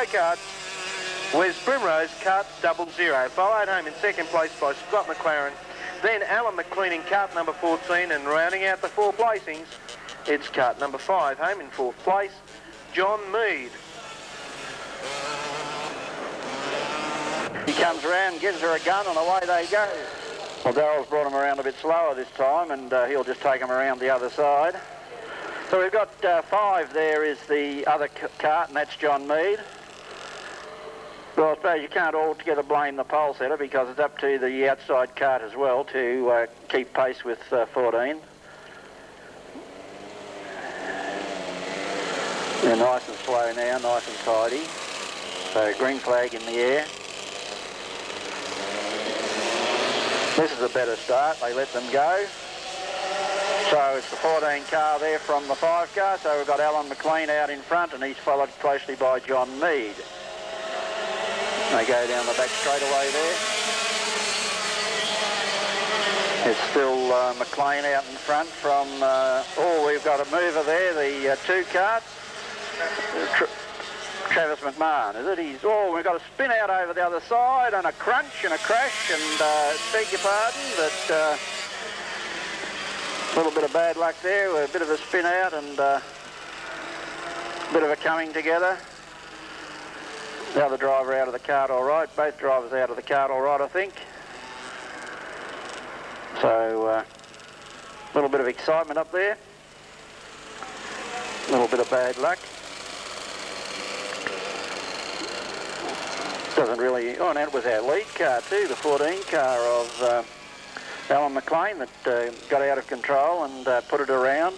Karts. Wes Primrose, Kart 00, followed home in second place by Scott McLaren. Then Alan McLean in cart number 14, and rounding out the four placings, it's cart number 5, home in fourth place, John Mead. He comes around, gives her a gun, and away they go. Well, Darrell's brought him around a bit slower this time, and he'll just take him around the other side. So we've got 5 there is the other cart, and that's John Mead. Well, I suppose you can't altogether blame the pole setter because it's up to the outside cart as well to keep pace with 14. They're nice and slow now, nice and tidy. So green flag in the air. This is a better start, they let them go. So it's the 14 car there from the 5 car, so we've got Alan McLean out in front and he's followed closely by John Mead. They go down the back straightaway there. It's still McLean out in front from, we've got a mover there, the 2 cart. Travis McMahon, is it? We've got a spin out over the other side and a crunch and a crash and, beg your pardon, but a little bit of bad luck there, a bit of a spin out and a bit of a coming together. The other driver out of the cart all right, both drivers out of the cart all right, I think. So, a little bit of excitement up there. A little bit of bad luck. Doesn't really, and that was our lead car too, the 14 car of Alan McLean that got out of control and put it around.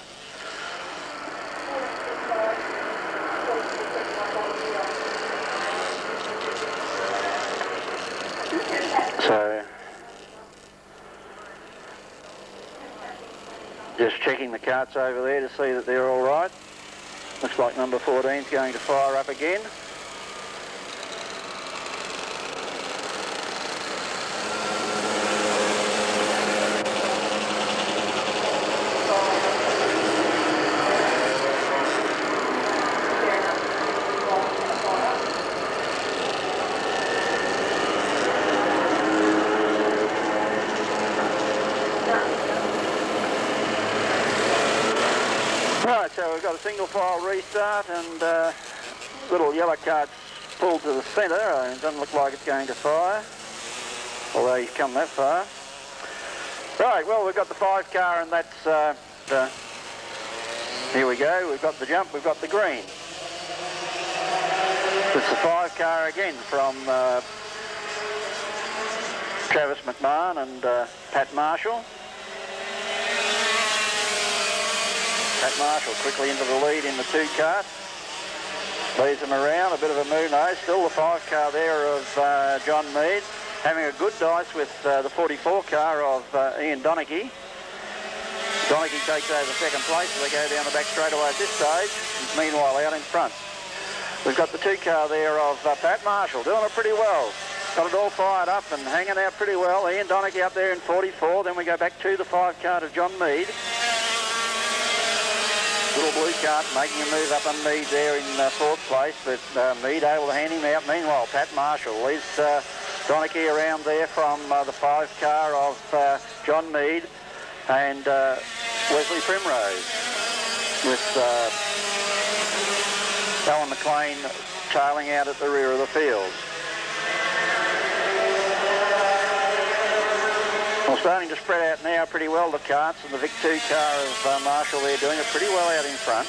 So, just checking the carts over there to see that they're all right. Looks like number 14 is going to fire up again. So we've got a single file restart and little yellow cart's pulled to the centre. It doesn't look like it's going to fire, although he's come that far. Right, well, we've got the 5 car and that's, here we go, we've got the jump, we've got the green. It's the 5 car again from Travis McMahon and Pat Marshall. Pat Marshall quickly into the lead in the 2 cart. Leads them around, a bit of a move nose. Still the 5 car there of John Mead. Having a good dice with the 44 car of Ian Donaghy. Donaghy takes over second place as they go down the back straightaway at this stage. Meanwhile out in front, we've got the 2 car there of Pat Marshall doing it pretty well. Got it all fired up and hanging out pretty well. Ian Donaghy up there in 44. Then we go back to the 5 car of John Mead. Little blue cart making a move up on Mead there in 4th place, but Mead able to hand him out. Meanwhile, Pat Marshall leads Donaghy around there from the 5 car of John Mead and Wesley Primrose with Alan McLean tailing out at the rear of the field. Well, starting to spread out now pretty well, the carts, and the Vic 2 car of Marshall there doing it pretty well out in front.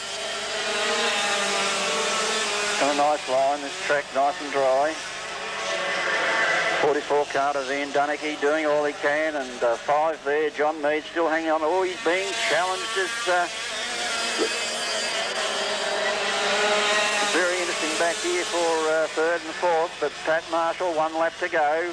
On a nice line, this track nice and dry. 44 car of Ian Donaghy doing all he can, and 5 there, John Mead still hanging on. Oh, he's being challenged as very interesting back here for 3rd and 4th, but Pat Marshall, 1 lap to go.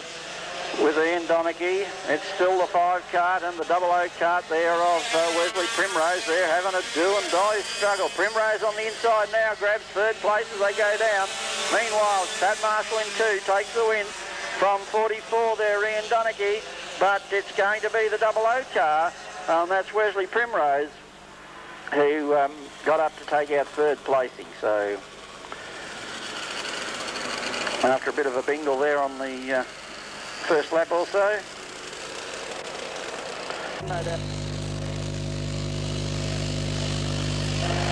With Ian Donaghy, it's still the 5 cart and the 00 cart there of Wesley Primrose there having a do and die struggle. Primrose on the inside now grabs 3rd place as they go down. Meanwhile, Pat Marshall in 2 takes the win from 44 there, Ian Donaghy, but it's going to be the 00 car, and that's Wesley Primrose who got up to take out 3rd placing. So After a bit of a bingle there on the first lap or so.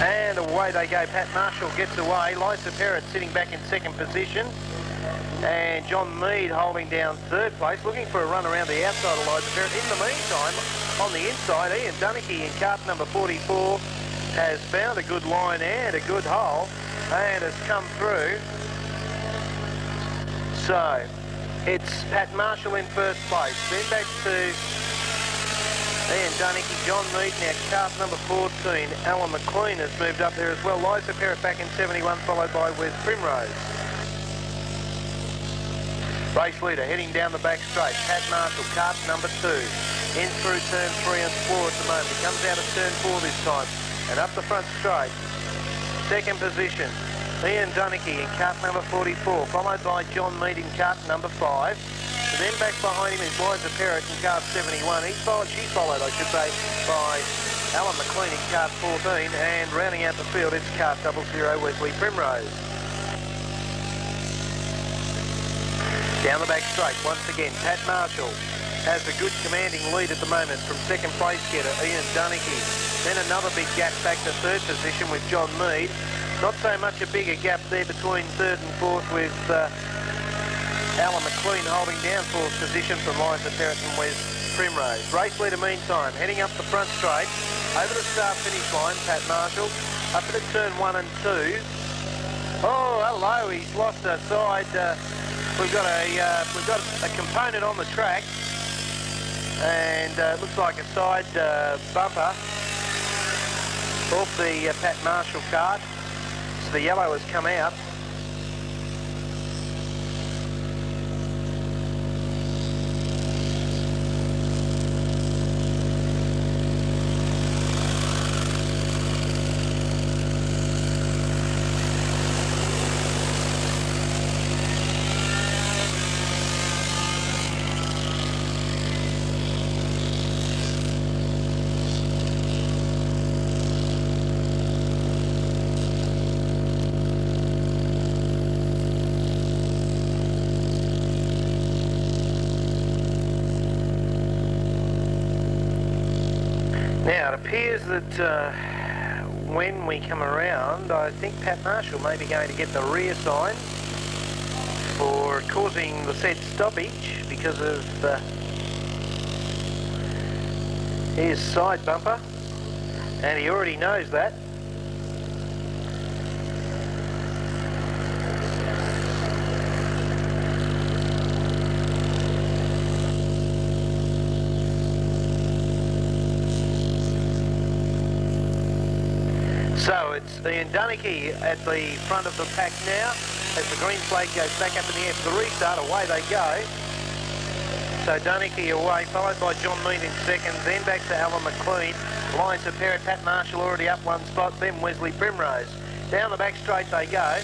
And away they go. Pat Marshall gets away. Lysa Perrott sitting back in second position. And John Mead holding down third place, looking for a run around the outside of Lysa Perrott. In the meantime, on the inside, Ian Dunnicky in cart number 44 has found a good line and a good hole and has come through. So it's Pat Marshall in first place. Then back to Ian Dunnicky, John Mead now cart number 14. Alan McLean has moved up there as well. Lysa Perrott back in 71, followed by Wes Primrose. Race leader heading down the back straight. Pat Marshall, cart number 2. In through turn 3 and 4 at the moment. He comes out of turn 4 this time. And up the front straight. Second position. Ian Dunnicky in cart number 44, followed by John Mead in cart number 5. And then back behind him is Lysa Perrott in cart 71. She's followed, I should say, by Alan McLean in cart 14. And rounding out the field, it's cart 00 Wesley Primrose. Down the back straight, once again, Pat Marshall has a good commanding lead at the moment from second place getter Ian Dunnicky. Then another big gap back to third position with John Mead. Not so much a bigger gap there between third and fourth with Alan McLean holding down fourth position from Lysa Perrott and Wes Primrose. Race leader meantime, heading up the front straight, over the start finish line, Pat Marshall, up into turn 1 and 2. Oh, hello, he's lost a side. We've got a component on the track, and it looks like a side bumper off the Pat Marshall cart. So the yellow has come out. Now, it appears that when we come around, I think Pat Marshall may be going to get the rear sign for causing the said stoppage because of his side bumper, and he already knows that. So it's Ian Dunnicky at the front of the pack now as the green flag goes back up in the air for the restart. Away they go. So Dunnicky away, followed by John Mead in second, then back to Alan McLean. Lysa Perrott, Pat Marshall already up one spot, then Wesley Primrose. Down the back straight they go,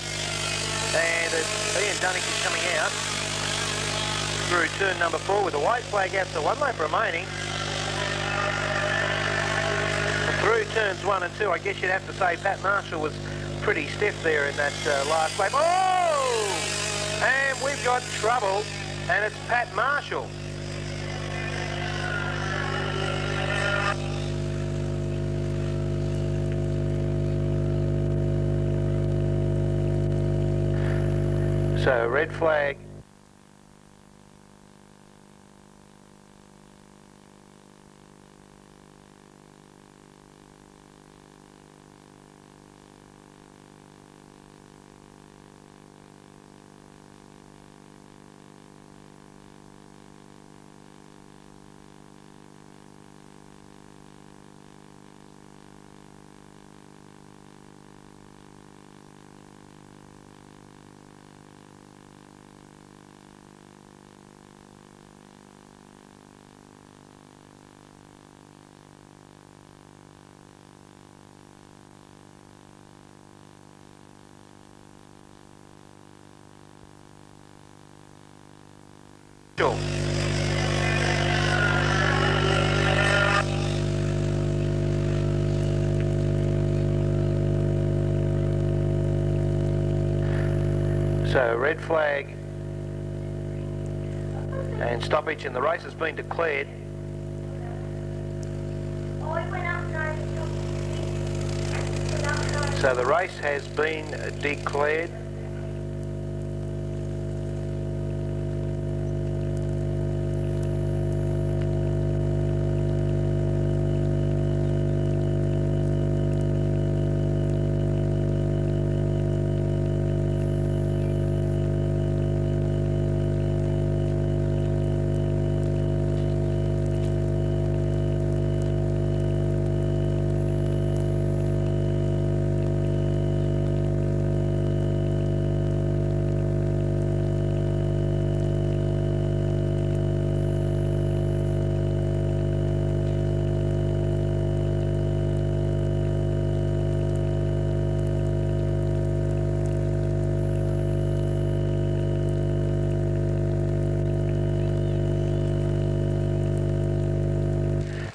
and it's Ian Dunnicky coming out through turn number 4 with a white flag out, so 1 lap remaining. Through turns 1 and 2, I guess you'd have to say Pat Marshall was pretty stiff there in that last lap. Oh! And we've got trouble, and it's Pat Marshall. So, red flag. Sure. So red flag and stoppage, and the race has been declared. So the race has been declared.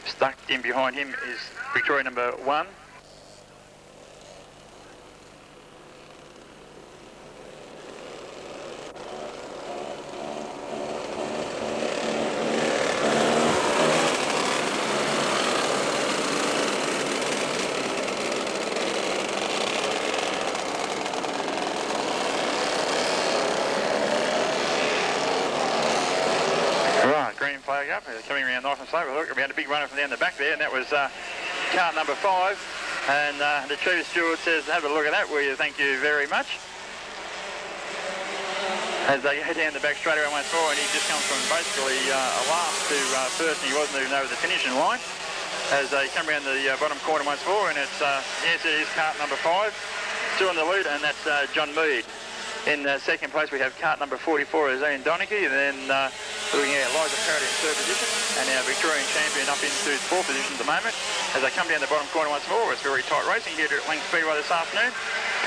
Stuck in behind him is Victoria number 1. Right, green flag up, coming around nice and slow. Look, we had a big runner from down the back there, and that was car number 5. And the chief steward says, have a look at that, will you? Thank you very much. As they go down the back straight around once more, and he just comes from basically last to first, and he wasn't even over the finishing line. As they come around the bottom corner once more, and it's, yes, it is cart number 5. Still in the lead, and that's John Mead. In second place, we have cart number 44 as Ian Donaghy, and then looking at Liza Parrott in third position, and our Victorian champion up into fourth position at the moment. As they come down the bottom corner once more, it's very tight racing here at Laang Speedway this afternoon.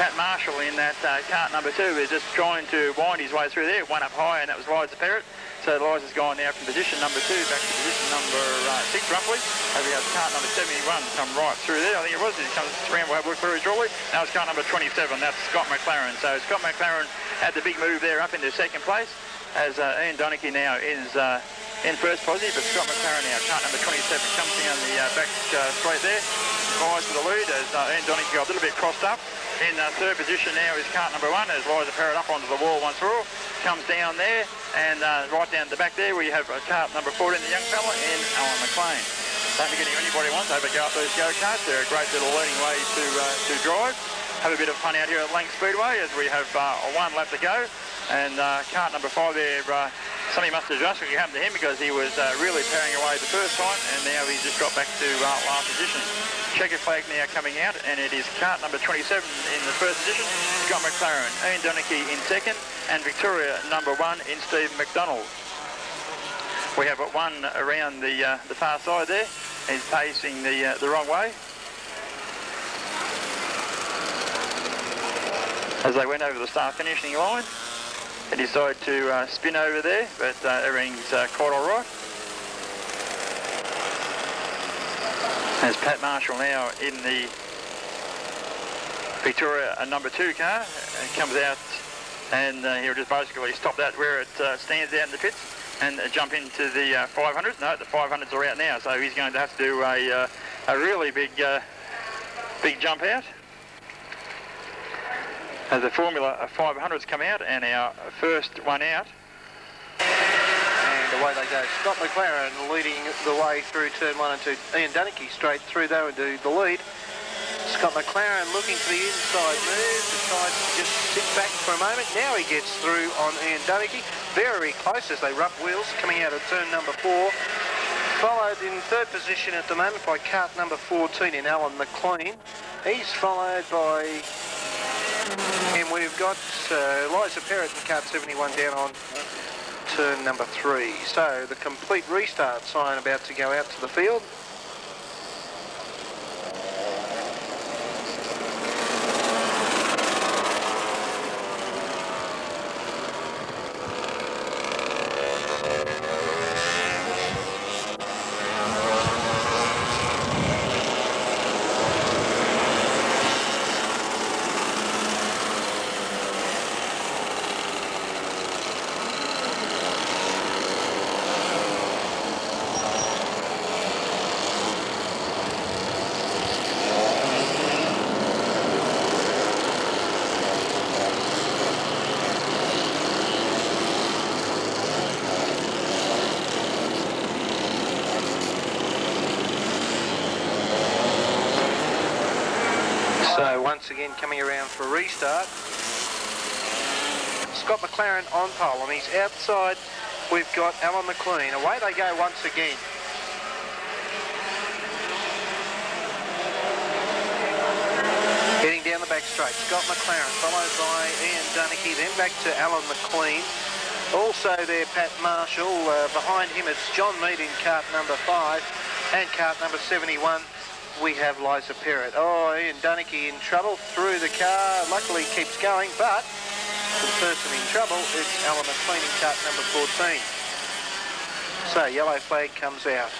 Pat Marshall in that cart number 2 is just trying to wind his way through there, one up high, and that was Liza Parrott. So Liza's gone now from position number 2 back to position number 6 roughly. As we have cart number 71 come right through there, I think it was. He comes around, we'll have a look through shortly. Now it's cart number 27, that's Scott McLaren. So Scott McLaren had the big move there up into second place, as Ian Donaghy now is in first position, but Scott McLaren now, cart number 27, comes down the back straight there, vies for the lead as Ian Donaghy got a little bit crossed up. In third position now is cart number 1 as Liza Parrott up onto the wall once more, comes down there, and right down the back there we have cart number 14, the young fella, and Alan McLean. Don't forget, if anybody wants to have a go at those go-karts, they're a great little learning way to drive. Have a bit of fun out here at Laang Speedway as we have 1 lap to go, and cart number 5 there, something must have adjusted what happened to him, because he was really powering away the first time, and now he's just dropped back to last position. Checker flag now coming out, and it is cart number 27 in the first position, Scott McLaren, Ian Donaghy in second, and Victoria number 1 in Steve McDonald. We have 1 around the far side there. He's facing the wrong way. As they went over the start finishing line, they decided to spin over there, but everything's quite all right. As Pat Marshall now in the Victoria number 2 car, and comes out, and he'll just basically stop that where it stands out in the pits and jump into the 500s. No, the 500s are out now, so he's going to have to do a really big jump out. As the Formula 500s come out, and our first one out. And away they go. Scott McLaren leading the way through turn 1 and 2. Ian Donaghy straight through though into the lead. Scott McLaren looking for the inside move, decides to just sit back for a moment. Now he gets through on Ian Donaghy. Very close as they rub wheels coming out of turn number 4. Followed in third position at the moment by cart number 14 in Alan McLean. He's followed by... And we've got Liza Parrott in cart 71 down on turn number 3. So the complete restart sign about to go out to the field. again coming around for a restart. Scott McLaren on pole. On his outside, we've got Alan McLean. Away they go once again. Heading down the back straight, Scott McLaren, followed by Ian Dunnicky, then back to Alan McLean. Also there, Pat Marshall. Behind him, it's John Mead in cart number 5. And cart number 71, we have Liza Perrott. Oh, Ian Dunnicky in trouble through the car. Luckily keeps going, but the person in trouble is Alan McLean in cart number 14. So, yellow flag comes out.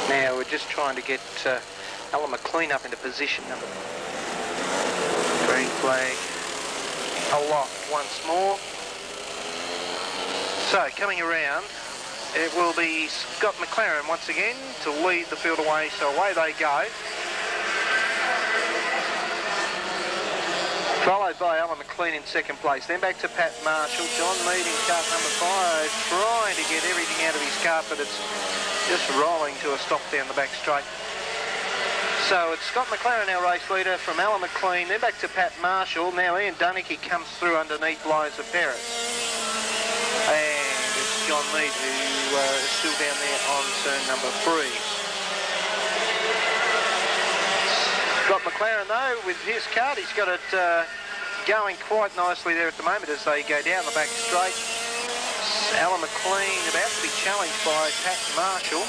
Now we're just trying to get Alan McLean up into position. Green flag aloft once more. So coming around, it will be Scott McLaren once again to lead the field away. So away they go. Followed by Alan McLean in second place. Then back to Pat Marshall. John Mead in cart number 5, trying to get everything out of his car, but it's just rolling to a stop down the back straight. So it's Scott McLaren, our race leader, from Alan McLean, then back to Pat Marshall. Now Ian Dunnicky comes through underneath Liza Perrott. And it's John Mead who is still down there on turn number 3. Scott McLaren, though, with his cart, he's got it going quite nicely there at the moment as they go down the back straight. Alan McLean about to be challenged by Pat Marshall.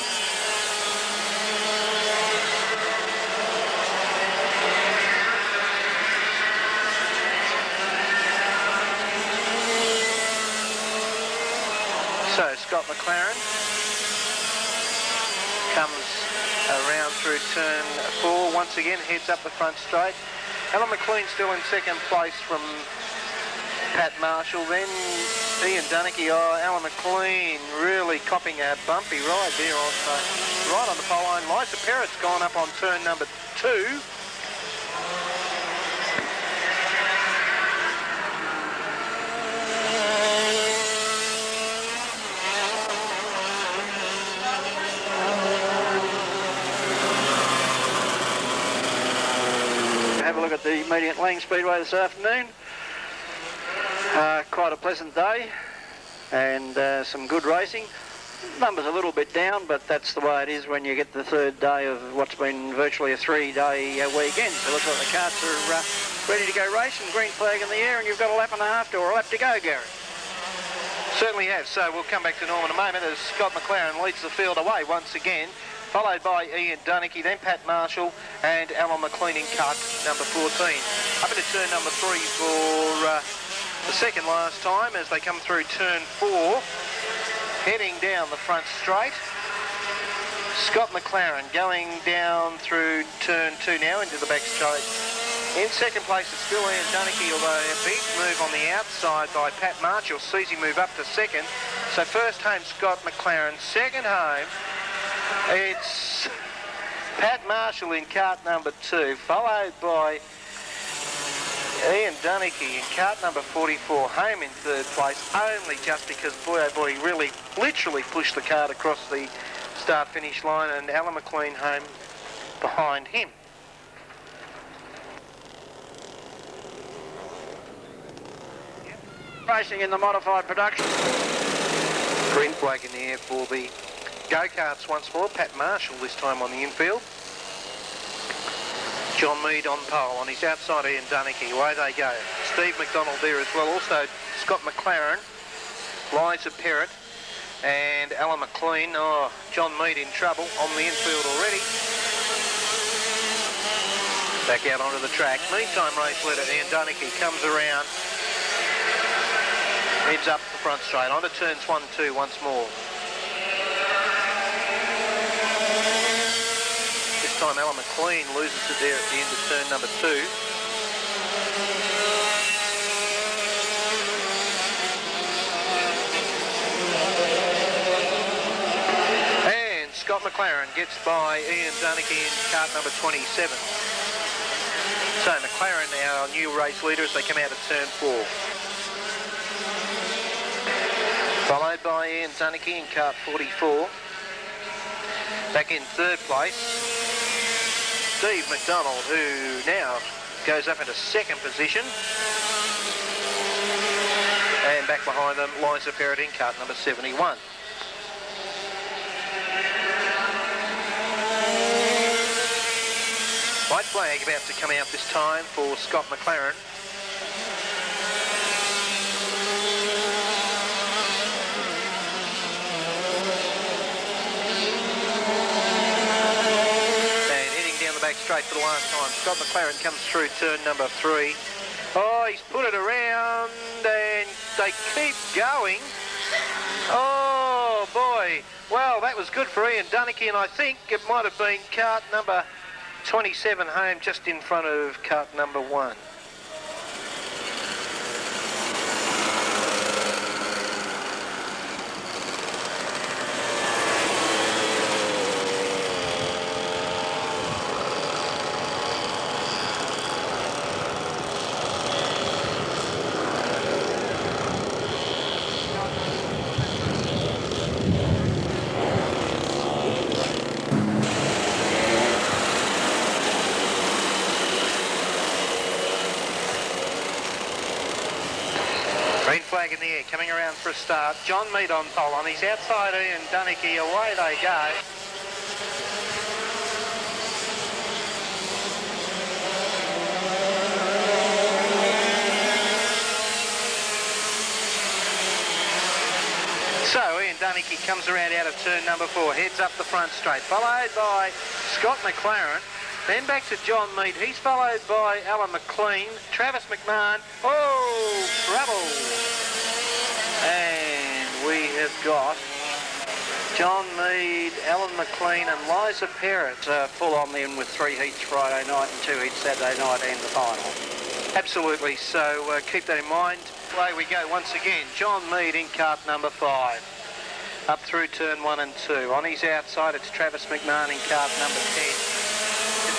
So Scott McLaren comes around through turn 4 once again, heads up the front straight. Alan McLean still in second place from Pat Marshall. Then Ian Dunnicky. Oh, Alan McLean really copping a bumpy ride there right on the pole line. Liza Perrott's gone up on turn number 2. Have a look at the meeting at Laang Speedway this afternoon. Quite a pleasant day and some good racing. Numbers a little bit down, but that's the way it is when you get the third day of what's been virtually a 3-day weekend. So looks like the carts are ready to go racing. Green flag in the air, and you've got a lap and a half or a lap to go, Gary. Certainly have. So we'll come back to Norm in a moment as Scott McLaren leads the field away once again, followed by Ian Dunnicky, then Pat Marshall and Alan McLean in cart number 14. Up into turn number 3 for the second last time as they come through turn 4, heading down the front straight. Scott McLaren going down through turn 2 now into the back straight. In second place it's still Ian Dunnicky, although a big move on the outside by Pat Marshall sees him move up to second. So first home Scott McLaren, second home it's Pat Marshall in cart number 2, followed by Ian Dunnicky in cart number 44, home in third place, only just because, boy oh boy, he really literally pushed the cart across the start-finish line, and Alan McLean home behind him. Racing in the modified production. Green flag in the air for the go-karts once more. Pat Marshall this time on the infield. John Mead on pole, on his outside Ian Dunnicky, away they go. Steve McDonald there as well, also Scott McLaren, Liza Perrott and Alan McLean. Oh, John Mead in trouble on the infield already. Back out onto the track. Meantime, race leader Ian Dunnicky comes around, heads up the front straight, onto turns 1 and 2 once more. This time Alan McLean loses it there at the end of turn number 2. And Scott McLaren gets by Ian Dunnicky in cart number 27. So McLaren, our new race leader, as they come out of turn 4. Followed by Ian Dunnicky in cart 44. Back in third place, Steve McDonald, who now goes up into second position. And back behind them, Liza Perrott in cart number 71. White flag about to come out this time for Scott McLaren. Straight for the last time. Scott McLaren comes through turn number 3. Oh, he's put it around and they keep going. Oh boy. Well, that was good for Ian Dunnicky, and I think it might have been cart number 27 home just in front of cart number 1. Green flag in the air, coming around for a start. John Mead on pole, on his outside Ian Dunnicky, away they go. So Ian Dunnicky comes around out of turn number 4, heads up the front straight, followed by Scott McLaren. Then back to John Mead. He's followed by Alan McLean, Travis McMahon. Oh, trouble. And we have got John Mead, Alan McLean and Liza Perrott. Full on then with 3 heats Friday night and 2 heats Saturday night and the final. Absolutely, so keep that in mind. Away we go once again. John Mead in cart number 5. Up through turn 1 and 2. On his outside it's Travis McMahon in cart number 10.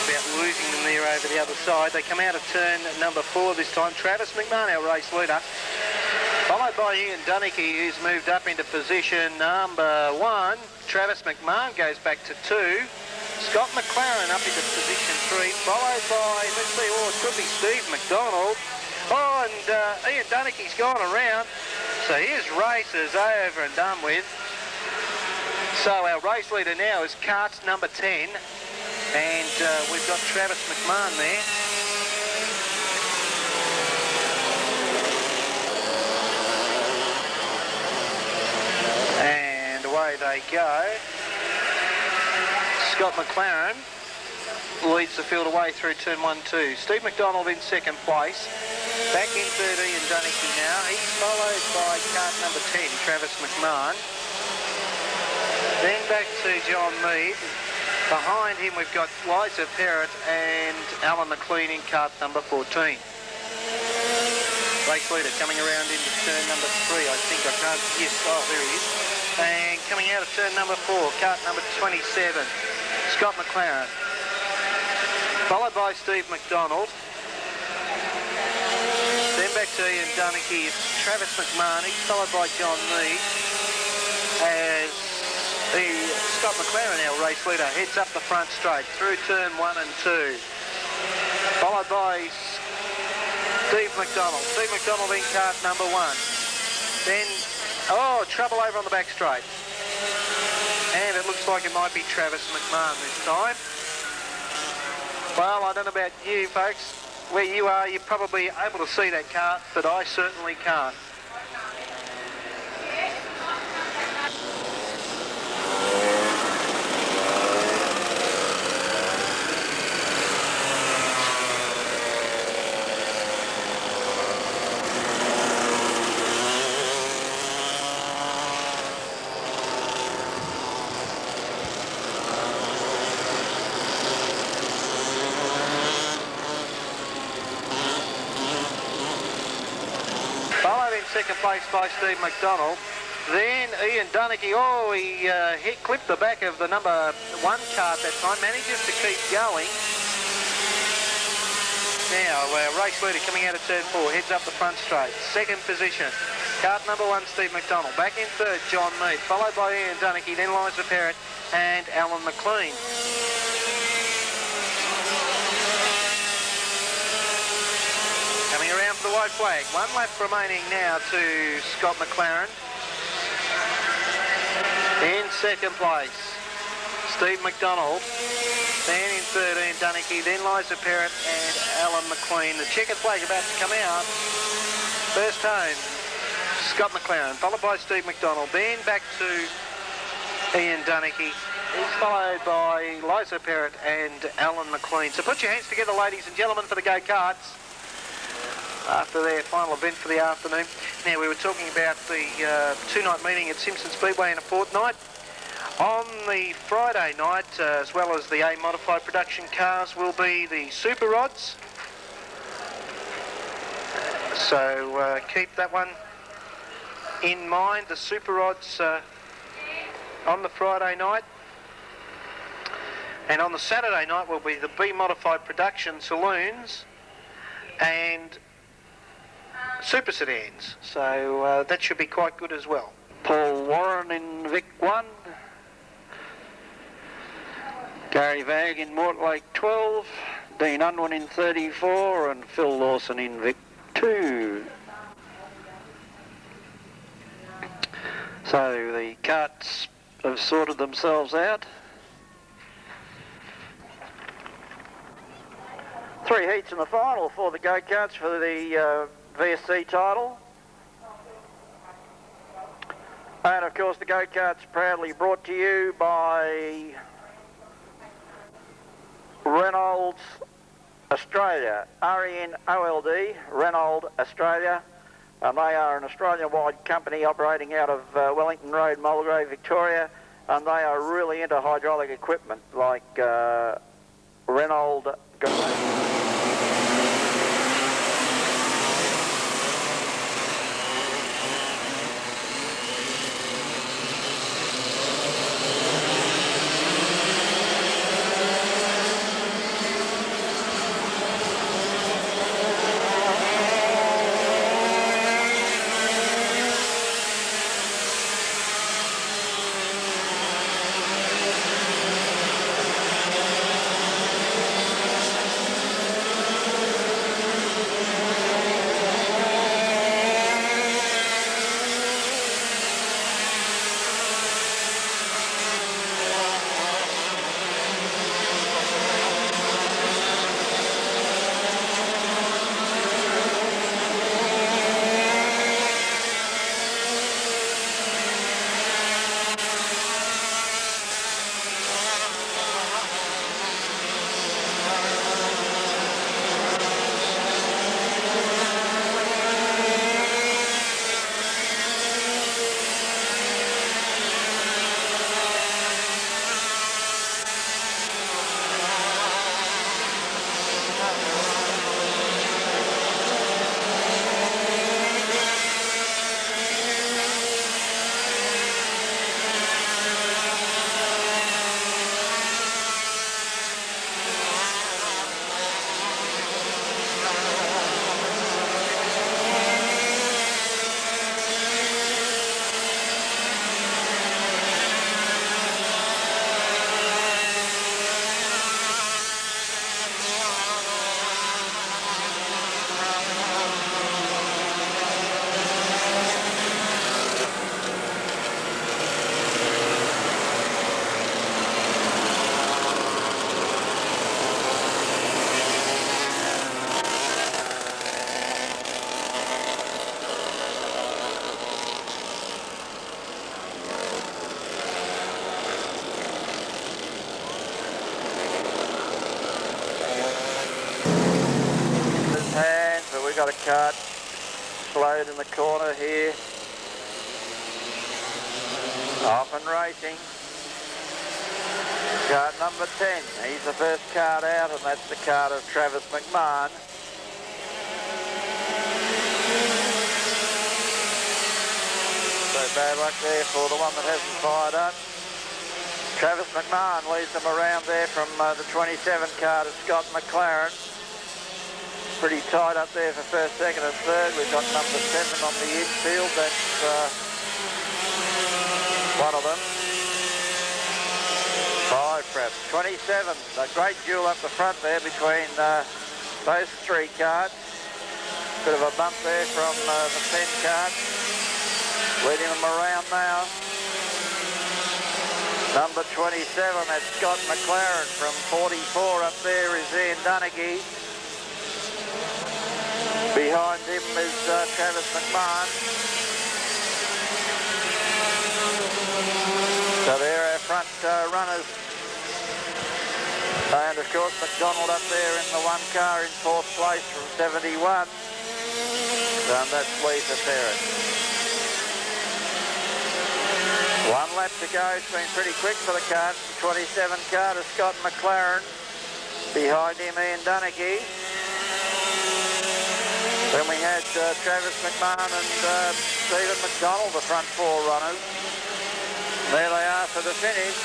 About losing them there over the other side. They come out of turn number 4 this time. Travis McMahon, our race leader, followed by Ian Dunnicky, who's moved up into position number 1. Travis McMahon goes back to 2. Scott McLaren up into position 3, followed by, let's see, oh, it could be Steve McDonald. Oh, and Ian Dunnicky's gone around. So his race is over and done with. So our race leader now is Karts number 10. And we've got Travis McMahon there. And away they go. Scott McLaren leads the field away through turn 1-2. Steve McDonald in second place. Back in third, Ian Dunnicky now. He's followed by cart number 10, Travis McMahon. Then back to John Mead. Behind him we've got Liza Perrott and Alan McLean in cart number 14. Race leader coming around into turn number 3, I think. I can't... Yes, oh, there he is. And coming out of turn number 4, cart number 27, Scott McLaren. Followed by Steve McDonald. Then back to Ian Dunnicky, Travis McMahon, followed by John Mead. As the Scott McLaren, our race leader, heads up the front straight through turn 1 and 2. Followed by Steve McDonald. Steve McDonald in cart number 1. Then, oh, trouble over on the back straight. And it looks like it might be Travis McMahon this time. Well, I don't know about you folks. Where you are, you're probably able to see that cart, but I certainly can't. Second place by Steve McDonald. Then Ian Dunnicky, oh, he clipped the back of the number 1 cart that time, manages to keep going. Now, race leader coming out of turn 4, heads up the front straight. Second position, cart number 1, Steve McDonald. Back in third, John Mead, followed by Ian Dunnicky, then Liza Perrott and Alan McLean. Coming around for the white flag. 1 lap remaining now to Scott McLaren. In second place, Steve McDonald. Then in third, Ian Dunnicky. Then Liza Perrott and Alan McLean. The checkered flag about to come out. First home, Scott McLaren, followed by Steve McDonald. Then back to Ian Dunnicky. He's followed by Liza Perrott and Alan McLean. So put your hands together, ladies and gentlemen, for the go-karts after their final event for the afternoon. Now, we were talking about the two-night meeting at Simpson Speedway in a fortnight. On the Friday night, as well as the A-modified production cars, will be the Super Rods. So keep that one in mind, the Super Rods on the Friday night. And on the Saturday night will be the B-modified production saloons and super sedans, so that should be quite good as well. Paul Warren in Vic 1, Gary Vagg in Mortlake 12, Dean Unwin in 34 and Phil Lawson in Vic 2. So the carts have sorted themselves out. 3 heats in the final for the go-karts for the VSC title. And of course the go-karts proudly brought to you by Reynolds Australia, RENOLD, Reynolds Australia. And they are an Australian-wide company operating out of Wellington Road, Mulgrave, Victoria, and they are really into hydraulic equipment like Reynolds. got a cart slowed in the corner here. Off and racing. Cart number 10. He's the first cart out, and that's the cart of Travis McMahon. So bad luck there for the one that hasn't fired up. Travis McMahon leads them around there from the 27 cart of Scott McLaren. Pretty tight up there for first, second and third. We've got number 7 on the infield. That's one of them. 5 perhaps. 27. A great duel up the front there between those 3 carts. Bit of a bump there from the 10 cart. Leading them around now. Number 27, that's Scott McLaren. From 44 up there is Ian Dunaghy. Behind him is Travis McMahon. So there are our front runners. And of course McDonald up there in the 1 car in 4th place from 71. And that's Lisa Ferret. 1 lap to go. It's been pretty quick for the cart. 27 car to Scott McLaren. Behind him Ian Dunaghy. Then we had Travis McMahon and Stephen McDonald, the front 4 runners. There they are for the finish.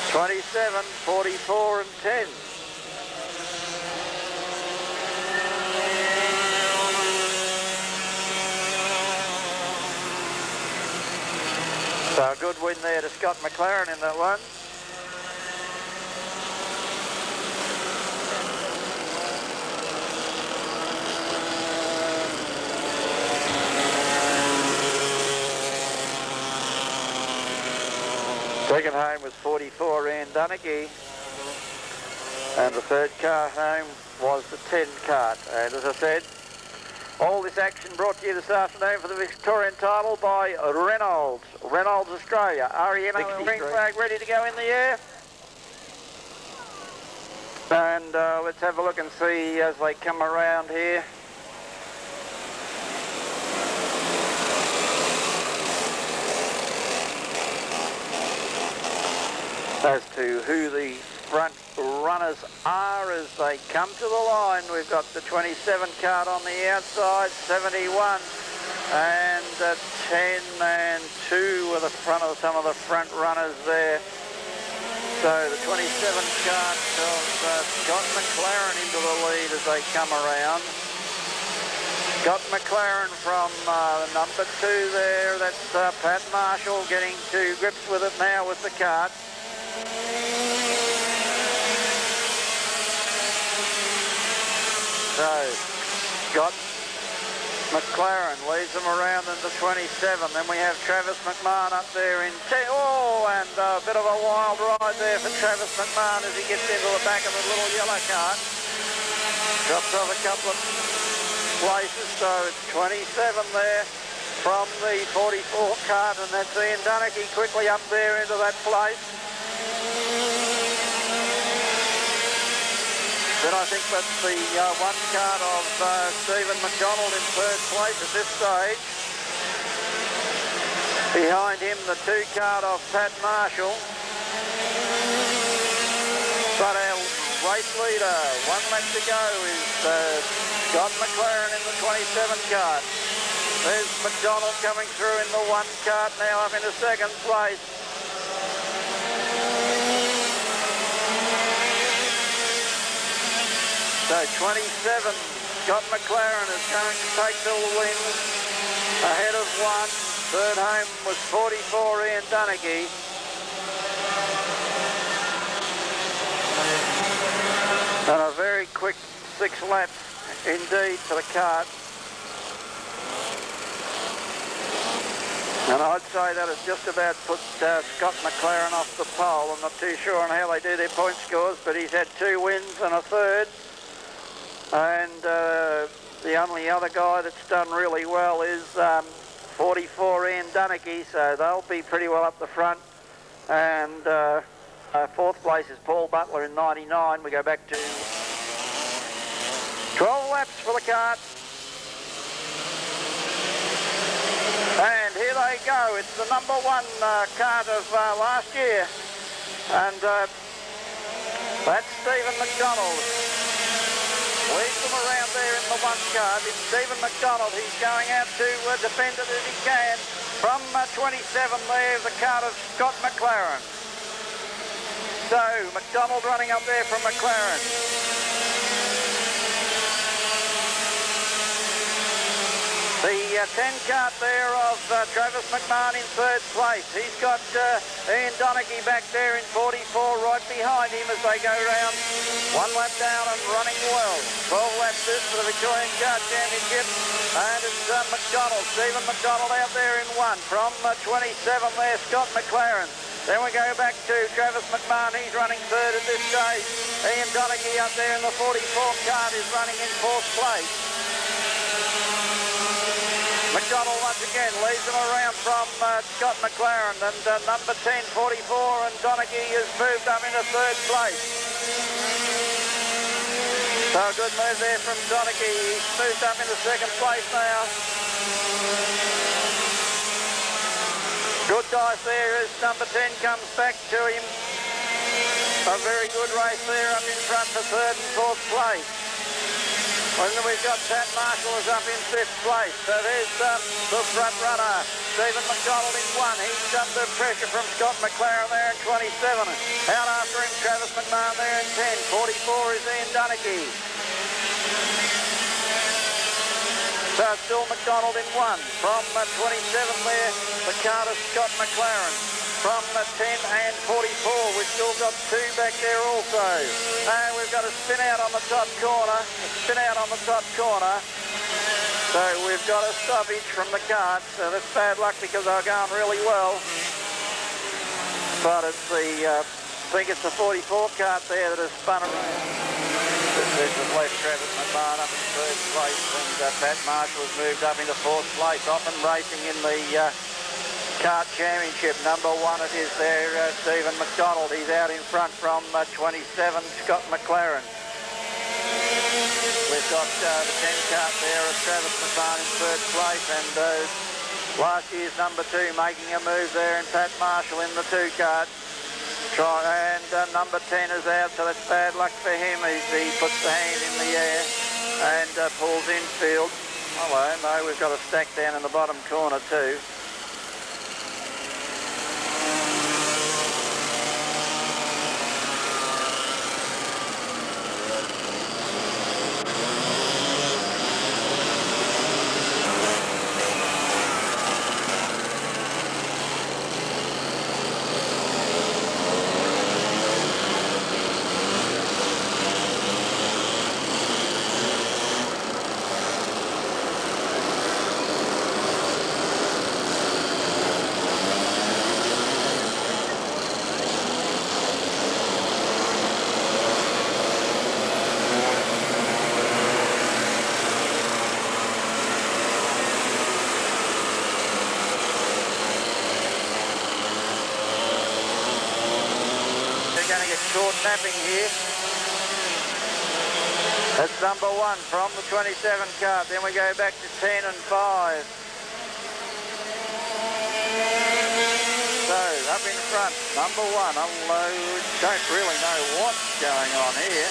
27, 44 and 10. So a good win there to Scott McLaren in that one. Second home was 44 Ian Dunaghy, and the 3rd car home was the 10 cart. And as I said, all this action brought to you this afternoon for the Victorian title by Reynolds Australia. RENO green flag ready to go in the air. And let's have a look and see as they come around here. As to who the front runners are as they come to the line. We've got the 27 cart on the outside, 71 and 10 and 2 are the front of some of the front runners there. So the 27 cart of Scott McLaren into the lead as they come around. Scott McLaren from number 2 there, that's Pat Marshall getting to grips with it now with the cart. So, Scott McLaren leads them around into 27. Then we have Travis McMahon up there in 10. Oh, and a bit of a wild ride there for Travis McMahon as he gets into the back of the little yellow cart. Drops off a couple of places, so it's 27 there from the 44 cart, and that's Ian Dunaghy quickly up there into that place. Then I think that's the 1 cart of Stephen McDonald in 3rd place at this stage. Behind him, the 2 cart of Pat Marshall. But our race leader, 1 lap to go, is Scott McLaren in the 27 cart. There's McDonald coming through in the 1 cart now up into 2nd place. So 27, Scott McLaren is going to take the win ahead of 1. 3rd home was 44 Ian Dunaghy. And a very quick 6 laps indeed for the cart. And I'd say that has just about put Scott McLaren off the pole. I'm not too sure on how they do their point scores, but he's had 2 wins and a 3rd. And the only other guy that's done really well is 44 Ian Dunaghy, so they'll be pretty well up the front. And 4th place is Paul Butler in 99. We go back to 12 laps for the kart. And here they go. It's the number one kart of last year. And that's Stephen McDonald. Leads them around there in the one kart. It's Stephen McDonald. He's going out to defend it if he can. From 27 there, the kart of Scott McLaren. So, McDonald running up there from McLaren. The 10 kart there of Travis McMahon in third place. He's got Ian Donaghy back there in 44 right behind him as they go round. 1 lap down and running well. 12 laps this for the Victorian Kart Championship. And it's McDonald, Stephen McDonald out there in 1. From 27 there, Scott McLaren. Then we go back to Travis McMahon. He's running third at this stage. Ian Donaghy up there in the 44 kart is running in 4th place. McDonald once again leads them around from Scott McLaren, and number 10, 44, and Donaghy has moved up into 3rd place. So a good move there from Donaghy. He's moved up into 2nd place now. Good dice there as number 10 comes back to him. A very good race there up in front for 3rd and 4th place. And then we've got Pat Marshall is up in 5th place. So there's the front runner, Stephen McDonald in 1. He's under pressure from Scott McLaren there in 27. Out after him, Travis McMahon there in 10. 44 is Ian Donaghy. So it's still McDonald in 1. From 27 there, the kart of Scott McLaren. From 10 and 44, we've still got 2 back there also. And we've got a spin out on the top corner. So we've got a stoppage from the kart. So that's bad luck because they're going really well. But it's the, I think it's the 44 kart there that has spun around. This is left Travis McMahon up in 3rd place, and Pat Marshall has moved up into 4th place, often racing in the Kart Championship. Number 1 it is there, Stephen McDonald. He's out in front from 27, Scott McLaren. We've got the 10 kart there of Travis McMahon in 3rd place, and last year's number 2 making a move there, and Pat Marshall in the 2 kart. And number 10 is out, so that's bad luck for him. He puts the hand in the air and pulls infield. Hello, no, we've got a stack down in the bottom corner too. Short napping here. That's number 1 from the 27 kart. Then we go back to 10 and 5. So up in front, number 1. I don't really know what's going on here.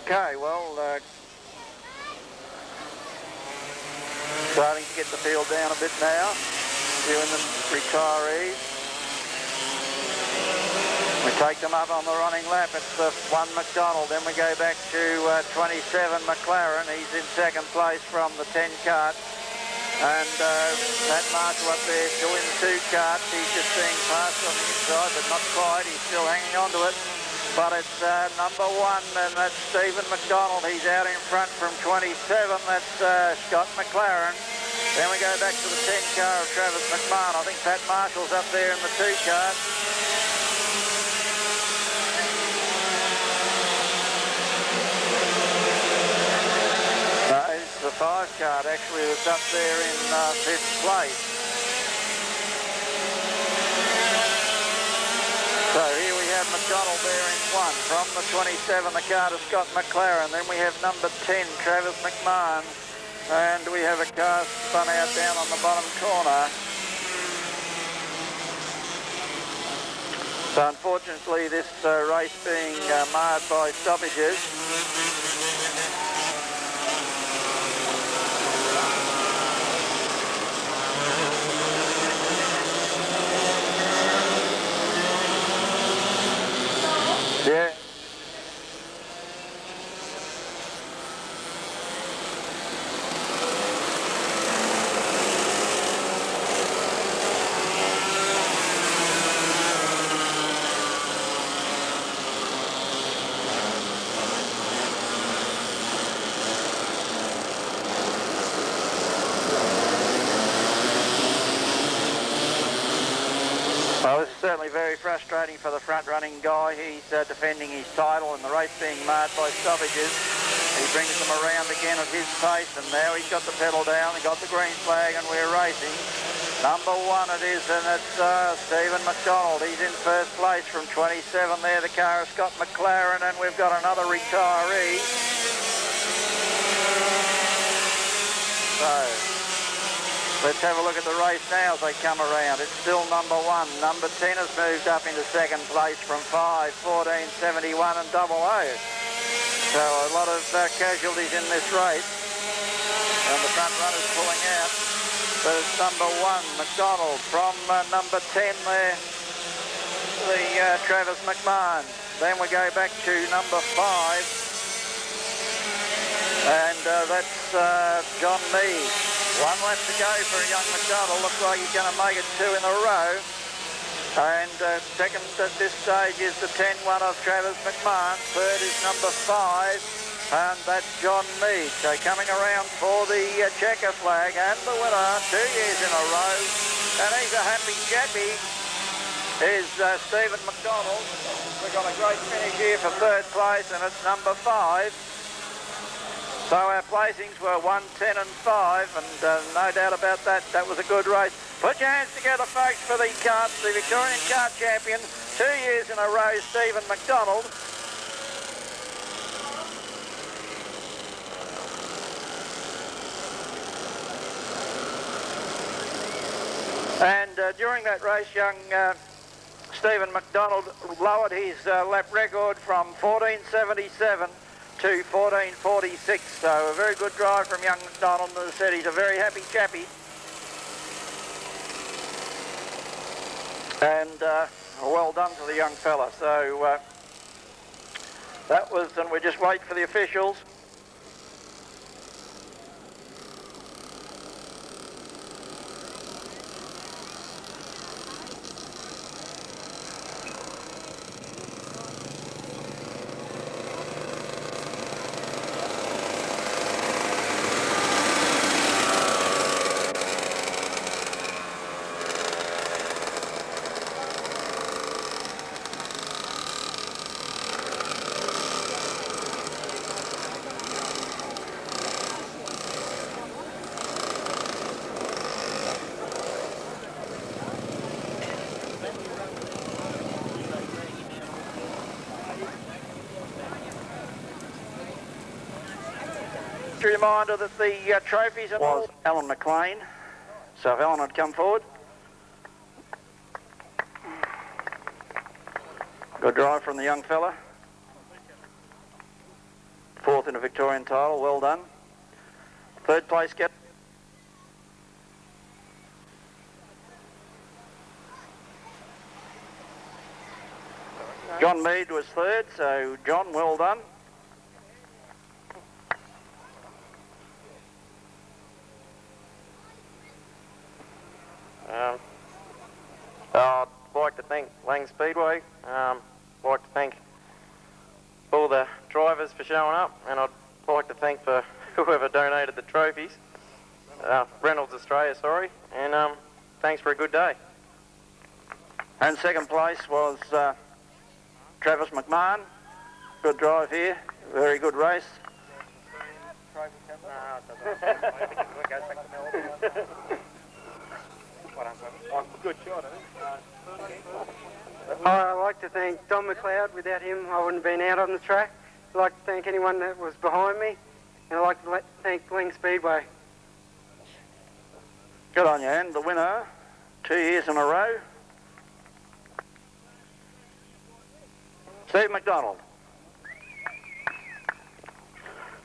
Okay, well, starting to get the field down a bit now, doing the retirees. We take them up on the running lap. It's the 1 McDonald. Then we go back to 27 McLaren. He's in 2nd place from the 10 kart. And Pat Marshall up there still in the 2 karts. He's just being passed on the inside, but not quite. He's still hanging on to it. but it's number 1, and that's Stephen McDonald. He's out in front from 27. That's Scott McLaren. Then we go back to the 10 car of Travis McMahon. I think Pat Marshall's up there in the 2 car. No, it's the 5 car actually that's up there in 5th place. So here we have McDonald there in 1. From the 27, the car to Scott McLaren. Then we have number 10, Travis McMahon. And we have a car spun out down on the bottom corner. So unfortunately this race being marred by stoppages. Yeah. Well, this is certainly very frustrating for the front-running guy. He's defending his title and the race being marred by stoppages. He brings them around again at his pace, and now he's got the pedal down, he got the green flag, and we're racing. Number 1 it is, and it's Stephen McDonald. He's in first place from 27 there. The car is Scott McLaren, and we've got another retiree. So let's have a look at the race now as they come around. It's still number 1. Number 10 has moved up into second place from 5, 14, 71 and 00. So a lot of casualties in this race. And the front runner's pulling out. But it's number 1, McDonald, from number 10 there, the Travis McMahon. Then we go back to number 5. And that's John Meade. 1 lap to go for a young McDonald. Looks like he's going to make it 2 in a row. And second at this stage is the 10-1 of Travis McMahon. Third is number 5, and that's John Meade. So coming around for the checker flag, and the winner 2 years in a row. And he's a happy chappy, is Stephen McDonald. We've got a great finish here for 3rd place, and it's number 5. So our placings were 1, 10 and 5, and no doubt about that, that was a good race. Put your hands together, folks, for the Karts, the Victorian Kart champion, 2 years in a row, Stephen McDonald. And during that race, young Stephen McDonald lowered his lap record from 14.77 to 14.46, so a very good drive from young McDonald. As I said, he's a very happy chappy. And well done to the young fella. So that was, and we just wait for the officials. Reminder that the trophies was Alan McLean. So if Alan had come forward. Good drive from the young fella. 4th in a Victorian title, well done. 3rd place get. John Meade was 3rd, so John, well done. I'd like to thank Laang Speedway. I'd like to thank all the drivers for showing up, and I'd like to thank for whoever donated the trophies. Reynolds Australia, sorry, and thanks for a good day. And second place was Travis McMahon. Good drive here, very good race. Good shot, I'd like to thank Don McLeod. Without him, I wouldn't have been out on the track. I'd like to thank anyone that was behind me, and I'd like to thank Laang Speedway. Good on you, and the winner, 2 years in a row, Steve McDonald.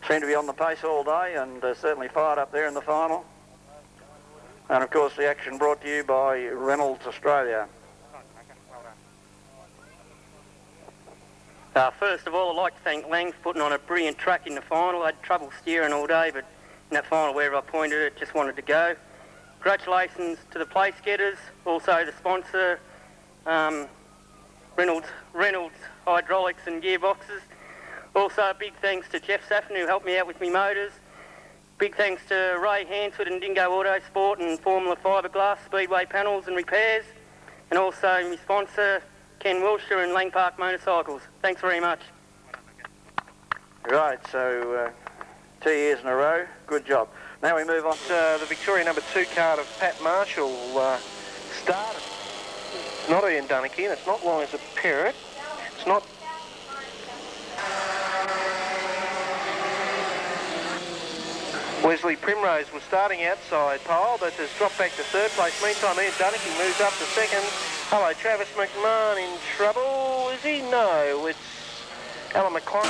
Seemed to be on the pace all day and certainly fired up there in the final. And of course the action brought to you by Reynolds Australia. First of all, I'd like to thank Laang for putting on a brilliant track in the final. I had trouble steering all day, but in that final, wherever I pointed it, just wanted to go. Congratulations to the place getters, also the sponsor, Reynolds Hydraulics and Gearboxes. Also a big thanks to Jeff Saffin, who helped me out with my motors. Big thanks to Ray Hansford and Dingo Autosport and Formula Fiberglass Speedway Panels and Repairs. And also my sponsor, Ken Wilshire and Lang Park Motorcycles. Thanks very much. Right, so 2 years in a row, good job. Now we move on to the Victoria number 2 card of Pat Marshall started. It's not Ian Dunnicky, and it's not Liza Perrott. It's not... Wesley Primrose was starting outside pole, but has dropped back to third place. Meantime, Ian Dunnicky moves up to second. Hello, Travis McMahon in trouble. Is he? No, it's Alan McClung.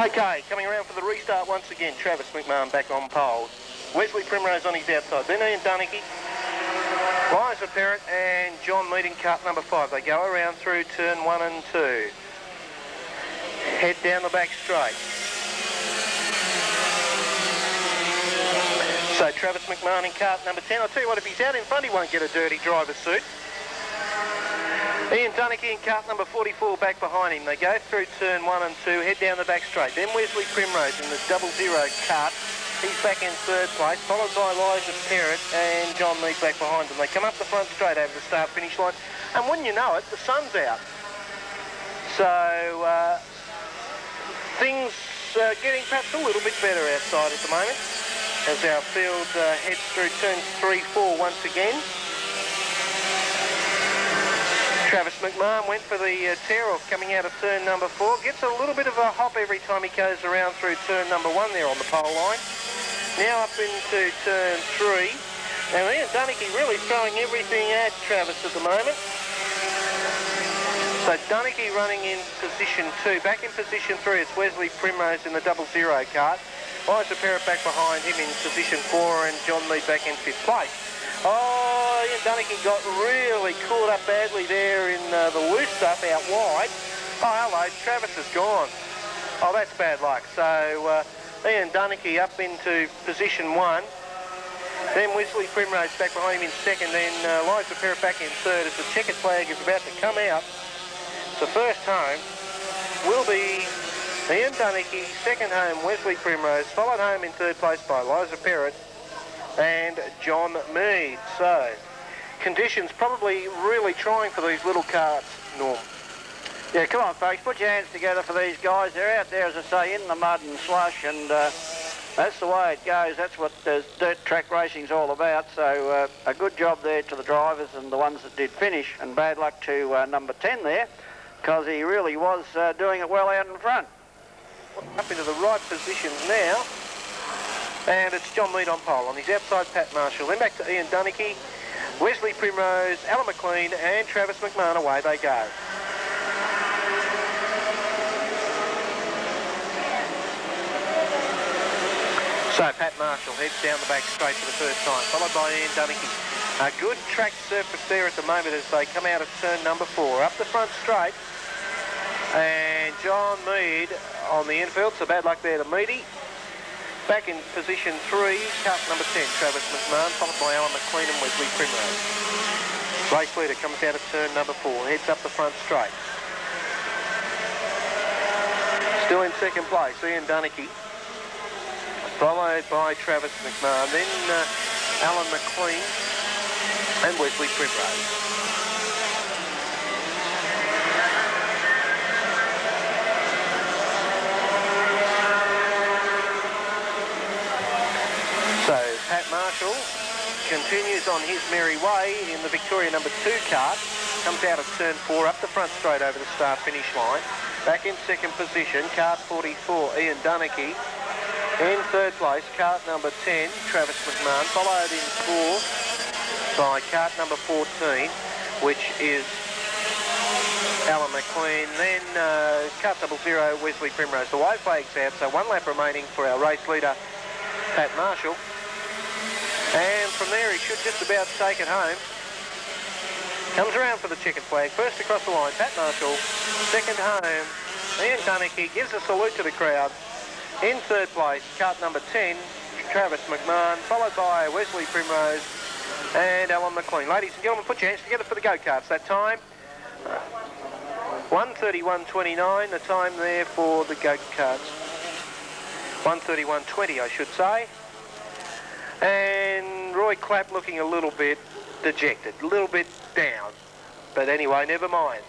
Okay, coming around for the restart once again. Travis McMahon back on pole. Wesley Primrose on his outside. Then Ian Dunnicky, Liza Perrott and John Mead in cart number 5. They go around through turn 1 and 2. Head down the back straight. So Travis McMahon in cart number 10. I'll tell you what, if he's out in front, he won't get a dirty driver's suit. Ian Dunnicky in cart number 44 back behind him. They go through turn 1 and 2, head down the back straight. Then Wesley Primrose in the 00 cart. He's back in third place, followed by Liza Perrott and John Mead back behind them. They come up the front straight over the start-finish line. And wouldn't you know it, the sun's out. So things are getting perhaps a little bit better outside at the moment as our field heads through turns 3, 4 once again. Travis McMahon went for the tear-off coming out of turn number 4. Gets a little bit of a hop every time he goes around through turn number 1 there on the pole line. Now up into turn 3. Now Ian Dunnicky really throwing everything at Travis at the moment. So Dunnicky running in position 2. Back in position 3, it's Wesley Primrose in the 00 cart. Liza Perrott back behind him in position 4 and John Mead back in 5th place. Oh, Ian Dunnicky got really caught up badly there in the loose stuff out wide. Oh, hello, Travis is gone. Oh, that's bad luck. So Ian Dunnicky up into position 1. Then Wesley Primrose back behind him in 2nd. Then Liza Perrott back in 3rd as the checkered flag is about to come out. So first home will be Ian Dunnicky, 2nd home Wesley Primrose, followed home in 3rd place by Liza Perrott and John Mead. So conditions probably really trying for these little carts, Norm. Yeah, come on, folks, put your hands together for these guys. They're out there, as I say, in the mud and slush, and that's the way it goes. That's what dirt track racing's all about. So a good job there to the drivers and the ones that did finish, and bad luck to number 10 there, because he really was doing it well out in front. Up into the right position now, and it's John Mead on pole. On his outside, Pat Marshall. Then back to Ian Dunnicky, Wesley Primrose, Alan McLean and Travis McMahon. Away they go. So Pat Marshall heads down the back straight for the first time, followed by Ian Dunnicky. A good track surface there at the moment as they come out of turn number 4. Up the front straight, and John Mead on the infield, so bad luck there to Meady. Back in position 3, cart number 10, Travis McMahon, followed by Alan McLean and Wesley Primrose. Race leader comes out of turn number 4, heads up the front straight. Still in second place, Ian Dunnicky, followed by Travis McMahon, then Alan McLean and Wesley Primrose. So Pat Marshall continues on his merry way in the Victoria number 2 cart, comes out of turn 4 up the front straight over the start-finish line. Back in second position, cart 44, Ian Dunnicky. In third place, cart number 10, Travis McMahon, followed in fourth by cart number 14, which is Alan McLean. Then cart 00, Wesley Primrose. The white flag's out, so 1 lap remaining for our race leader, Pat Marshall. And from there, he should just about take it home. Comes around for the checkered flag. First across the line, Pat Marshall. Second home, Ian Dunnicky gives a salute to the crowd. In third place, cart number 10, Travis McMahon, followed by Wesley Primrose and Alan McLean. Ladies and gentlemen, put your hands together for the go-karts. That time, 1:31.29, the time there for the go-karts. 1:31.20, I should say. And Roy Clapp looking a little bit dejected, a little bit down. But anyway, never mind.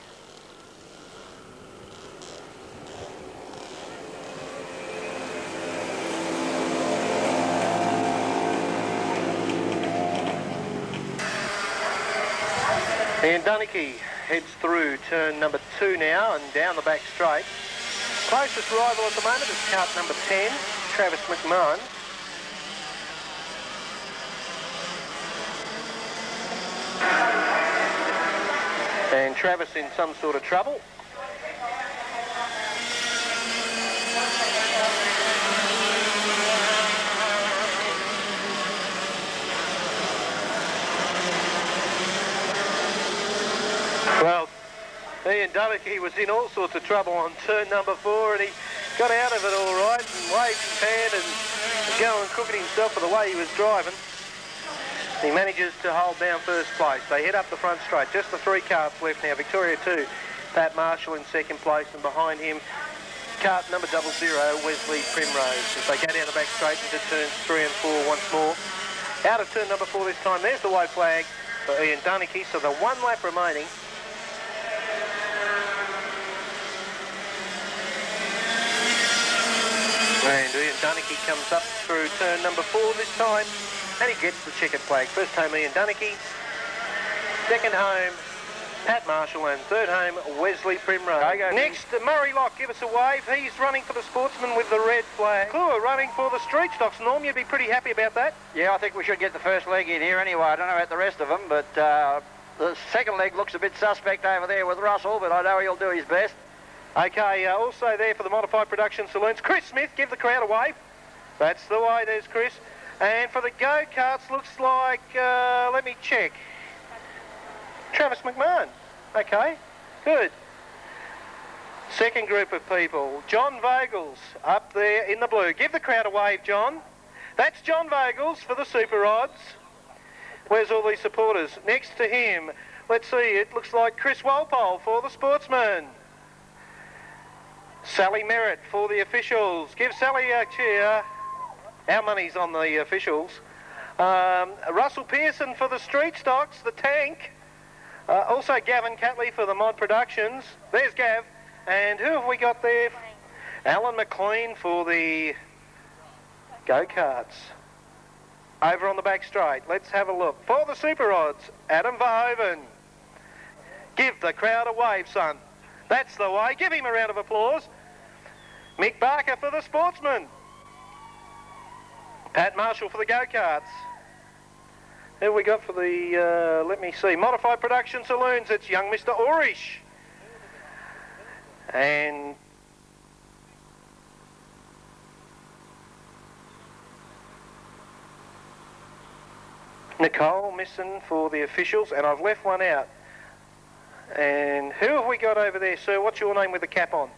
Ian Dunnicky heads through turn number 2 now and down the back straight. Closest rival at the moment is cart number 10, Travis McMahon. And Travis in some sort of trouble. Well, Ian Dunnicky was in all sorts of trouble on turn number 4 and he got out of it all right and waved his hand and going and cooking himself for the way he was driving. He manages to hold down first place. They head up the front straight. Just the 3 carts left now. Victoria 2, Pat Marshall in second place, and behind him, cart number 00, Wesley Primrose. As they go down the back straight into turns 3 and 4 once more. Out of turn number 4 this time. There's the white flag for Ian Dunnicky. So the 1 lap remaining. And Ian Dunnicky comes up through turn number 4 this time. And he gets the checkered flag. First home, Ian Dunnicky. Second home, Pat Marshall. And third home, Wesley Primrose. Next, Murray Locke, give us a wave. He's running for the Sportsman with the red flag. Clue running for the Street Stocks. Norm, you'd be pretty happy about that? Yeah, I think we should get the first leg in here anyway. I don't know about the rest of them, but the second leg looks a bit suspect over there with Russell, but I know he'll do his best. Okay, also there for the Modified Production Saloons, Chris Smith, give the crowd a wave. That's the way, there's Chris. And for the go-karts, looks like, let me check. Travis McMahon. Okay, good. Second group of people, John Vogels up there in the blue. Give the crowd a wave, John. That's John Vogels for the Super Rods. Where's all these supporters? Next to him, let's see, it looks like Chris Walpole for the Sportsman. Sally Merritt for the officials. Give Sally a cheer. Our money's on the officials. Russell Pearson for the Street Stocks, the Tank. Also Gavin Catley for the Mod Productions. There's Gav. And who have we got there? Alan McLean for the go-karts. Over on the back straight, let's have a look. For the Super Rods, Adam Verhoeven. Give the crowd a wave, son. That's the way. Give him a round of applause. Mick Barker for the Sportsman. Pat Marshall for the go-karts. Who have we got for the, let me see, Modified Production Saloons? It's young Mr. Orish. And Nicole Misson for the officials, and I've left one out. And who have we got over there, sir? What's your name with the cap on?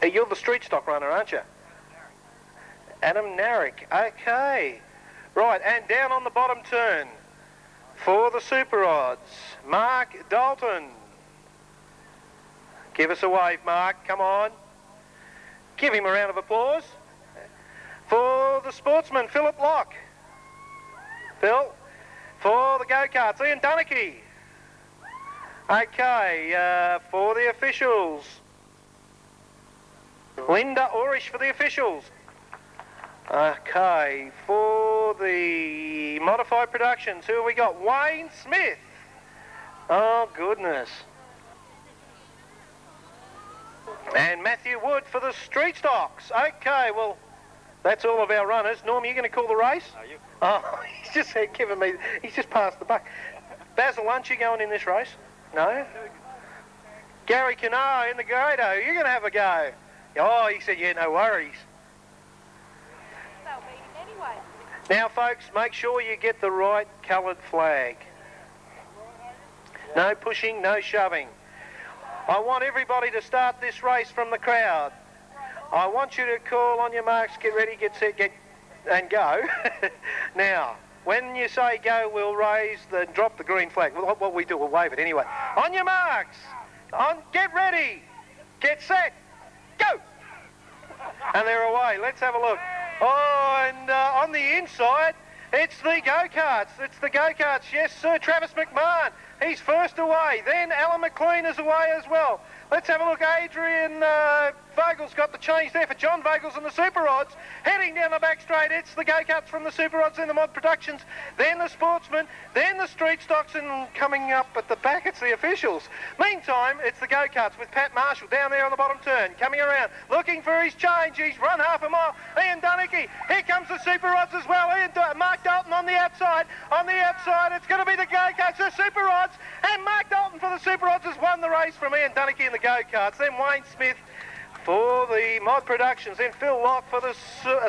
You're the Street Stock runner, aren't you? Adam Narrick. Okay. Right, and down on the bottom turn for the Super Odds, Mark Dalton. Give us a wave, Mark, come on. Give him a round of applause. For the Sportsman, Philip Locke. Phil. For the Go-Karts, Ian Dunnicky. Okay, for the officials, Linda Orish for the officials. Okay, for the Modified Productions, who have we got? Wayne Smith. Oh, goodness. And Matthew Wood for the Street Stocks. Okay, well, that's all of our runners. Norm, are you going to call the race? Are you? Oh, he's just giving me, he's just passed the buck. Basil Lunch, you going in this race? No? Gary Canoe in the Grado, you're going to have a go. Oh, he said, yeah, no worries. They'll beat him anyway. Now, folks, make sure you get the right coloured flag. No pushing, no shoving. I want everybody to start this race from the crowd. I want you to call on your marks, get ready, get set, get, and go. Now, when you say go, we'll raise the, drop the green flag. Well, what we do, we'll wave it anyway. On your marks, get ready, get set, go. And they're away. Let's have a look. Oh, and on the inside, it's the go-karts. It's the go-karts. Yes, sir, Travis McMahon. He's first away. Then Alan McLean is away as well. Let's have a look. Adrian Vogel's got the change there for John Vogels and the Super Odds. Heading down the back straight, it's the go-karts from the Super Odds and the Mod Productions. Then the Sportsmen, then the Street Stocks, and coming up at the back, it's the officials. Meantime, it's the go-karts with Pat Marshall down there on the bottom turn, coming around, looking for his change. He's run half a mile. Ian Dunnicky, here comes the Super Odds as well. Mark Dalton on the outside. On the outside, it's going to be the go-karts, the Super Odds, and Mark Dalton for the Super Odds has won the race from Ian Dunnicky in the go-karts. Then Wayne Smith for the Mod Productions, then Phil Locke for the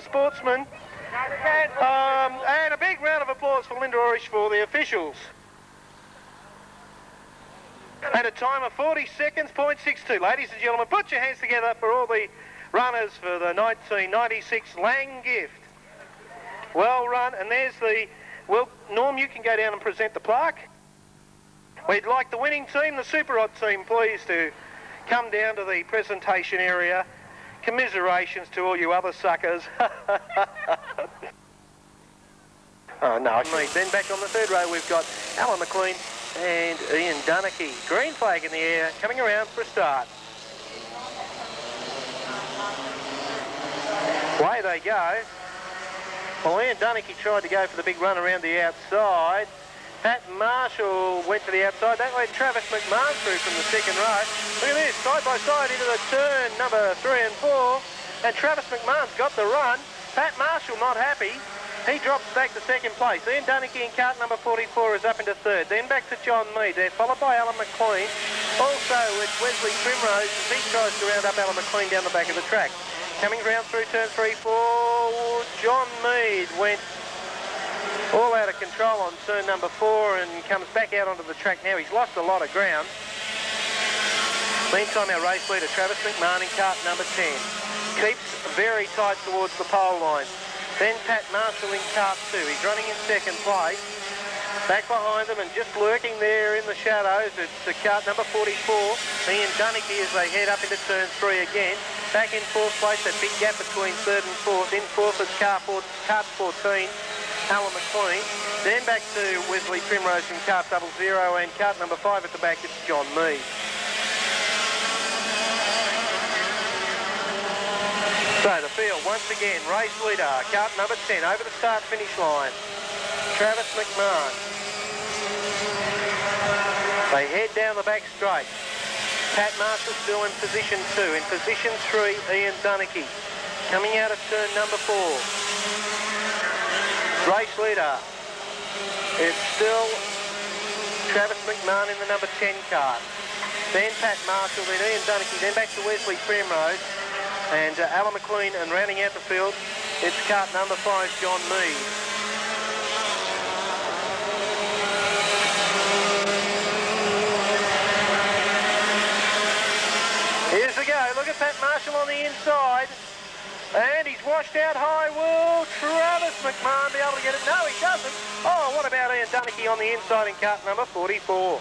Sportsman. And a big round of applause for Linda Orish for the officials. At a time of 40 seconds, .62. Ladies and gentlemen, put your hands together for all the runners for the 1996 Laang gift. Well run, and there's the... Well, Norm, you can go down and present the plaque. We'd like the winning team, the Super Odd team, please, to come down to the presentation area. Commiserations to all you other suckers. Oh, no. Then back on the third row, we've got Alan McLean and Ian Dunnicky. Green flag in the air, coming around for a start. Away they go. Well, Ian Dunnicky tried to go for the big run around the outside. Pat Marshall went to the outside. That way Travis McMahon through from the second row. Look at this, side by side into the turn number 3 and 4. And Travis McMahon's got the run. Pat Marshall not happy. He drops back to second place. Ian Dunnicky in cart number 44 is up into third. Then back to John Mead there, followed by Alan McLean. Also it's Wesley Primrose as he tries to round up Alan McLean down the back of the track. Coming round through turn 3, 4, John Mead went all out of control on turn number 4 and comes back out onto the track now. He's lost a lot of ground. Meantime, our race leader, Travis McMahon in cart number 10, keeps very tight towards the pole line. Then Pat Marshall in cart 2. He's running in second place. Back behind them and just lurking there in the shadows, it's the cart number 44, Ian Dunnicky, as they head up into turn 3 again. Back in fourth place, that big gap between third and fourth. In fourth is cart 14, Alan McLean. Then back to Wesley Primrose in cart 00 and cart number 5 at the back, it's John Mead. So the field, once again, race leader, cart number 10, over the start-finish line, Travis McMahon. They head down the back straight. Pat Marshall still in position 2. In position 3, Ian Dunnicky. Coming out of turn number 4. Race leader. It's still Travis McMahon in the number 10 cart. Then Pat Marshall, then Ian Dunnicky, then back to Wesley Primrose. And Alan McLean, and rounding out the field, it's cart number 5, John Mead. Here's the go. Look at Pat Marshall on the inside. And he's washed out high. Well, Travis McMahon be able to get it? No, he doesn't. Oh, what about Ian Dunnicky on the inside in cart number 44?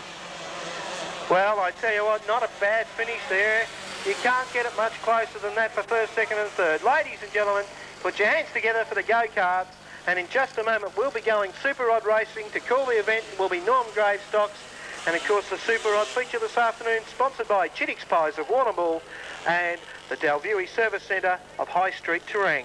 Well, I tell you what, not a bad finish there. You can't get it much closer than that for first, second and third. Ladies and gentlemen, put your hands together for the go-karts, and in just a moment we'll be going Super Rod Racing. To call the event will be Norm Gravestocks, and of course the Super Rod feature this afternoon sponsored by Chittix Pies of Warrnambool and the Dalview Service Centre of High Street Terang.